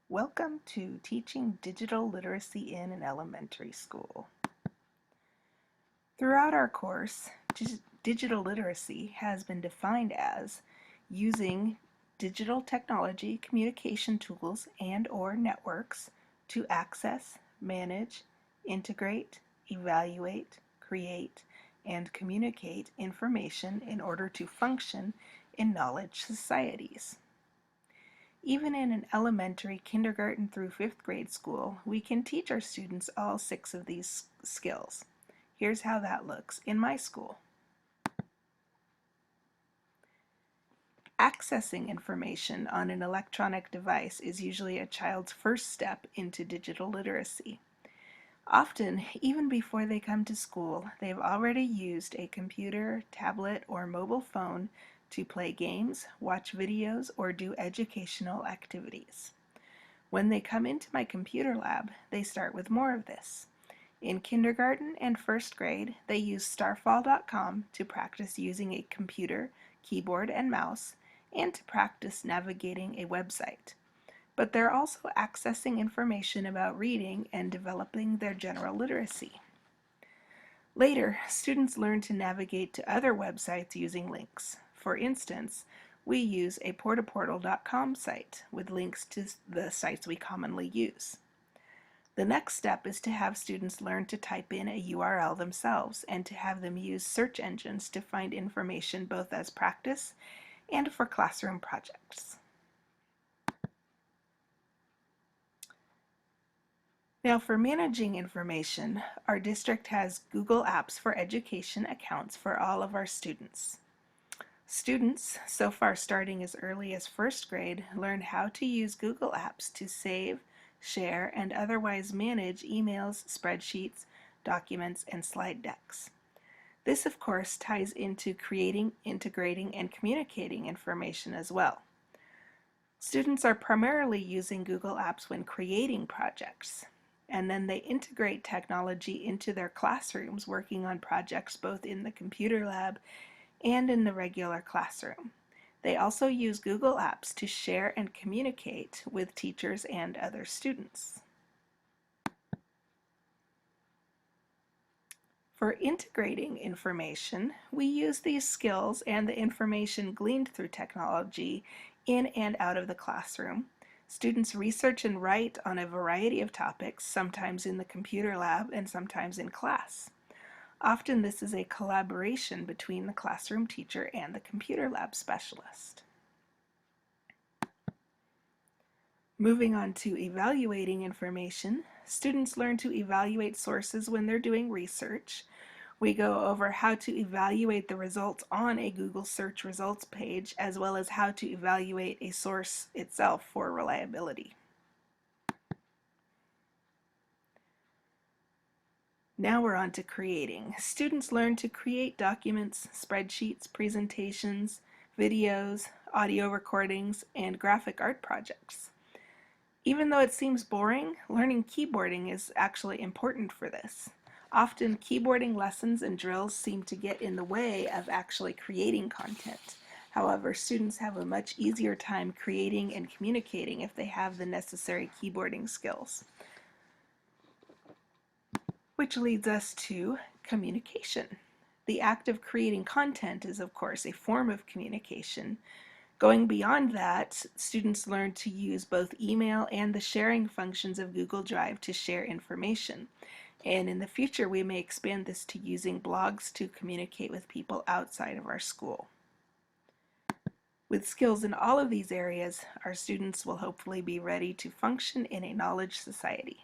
Welcome to Teaching Digital Literacy in an Elementary School. Throughout our course, digital literacy has been defined as using digital technology, communication tools, and/or networks to access, manage, integrate, evaluate, create, and communicate information in order to function in knowledge societies. Even in an elementary, kindergarten through 5th grade school, we can teach our students all 6 of these skills. Here's how that looks in my school. Accessing information on an electronic device is usually a child's first step into digital literacy. Often, even before they come to school, they've already used a computer, tablet, or mobile phone to play games, watch videos, or do educational activities. When they come into my computer lab, they start with more of this. In kindergarten and 1st grade, they use starfall.com to practice using a computer, keyboard, and mouse, and to practice navigating a website. But they're also accessing information about reading and developing their general literacy. Later, students learn to navigate to other websites using links. For instance, we use a portaportal.com site with links to the sites we commonly use. The next step is to have students learn to type in a URL themselves and to have them use search engines to find information both as practice and for classroom projects. Now, for managing information, our district has Google Apps for Education accounts for all of our students. Students, so far starting as early as 1st grade, learn how to use Google Apps to save, share, and otherwise manage emails, spreadsheets, documents, and slide decks. This, of course, ties into creating, integrating, and communicating information as well. Students are primarily using Google Apps when creating projects, and then they integrate technology into their classrooms, working on projects both in the computer lab and in the regular classroom. They also use Google Apps to share and communicate with teachers and other students. For integrating information, we use these skills and the information gleaned through technology in and out of the classroom. Students research and write on a variety of topics, sometimes in the computer lab and sometimes in class. Often this is a collaboration between the classroom teacher and the computer lab specialist. Moving on to evaluating information, students learn to evaluate sources when they're doing research. We go over how to evaluate the results on a Google search results page, as well as how to evaluate a source itself for reliability. Now we're on to creating. Students learn to create documents, spreadsheets, presentations, videos, audio recordings, and graphic art projects. Even though it seems boring, learning keyboarding is actually important for this. Often keyboarding lessons and drills seem to get in the way of actually creating content. However, students have a much easier time creating and communicating if they have the necessary keyboarding skills. Which leads us to communication. The act of creating content is, of course, a form of communication. Going beyond that, students learn to use both email and the sharing functions of Google Drive to share information. And in the future, we may expand this to using blogs to communicate with people outside of our school. With skills in all of these areas, our students will hopefully be ready to function in a knowledge society.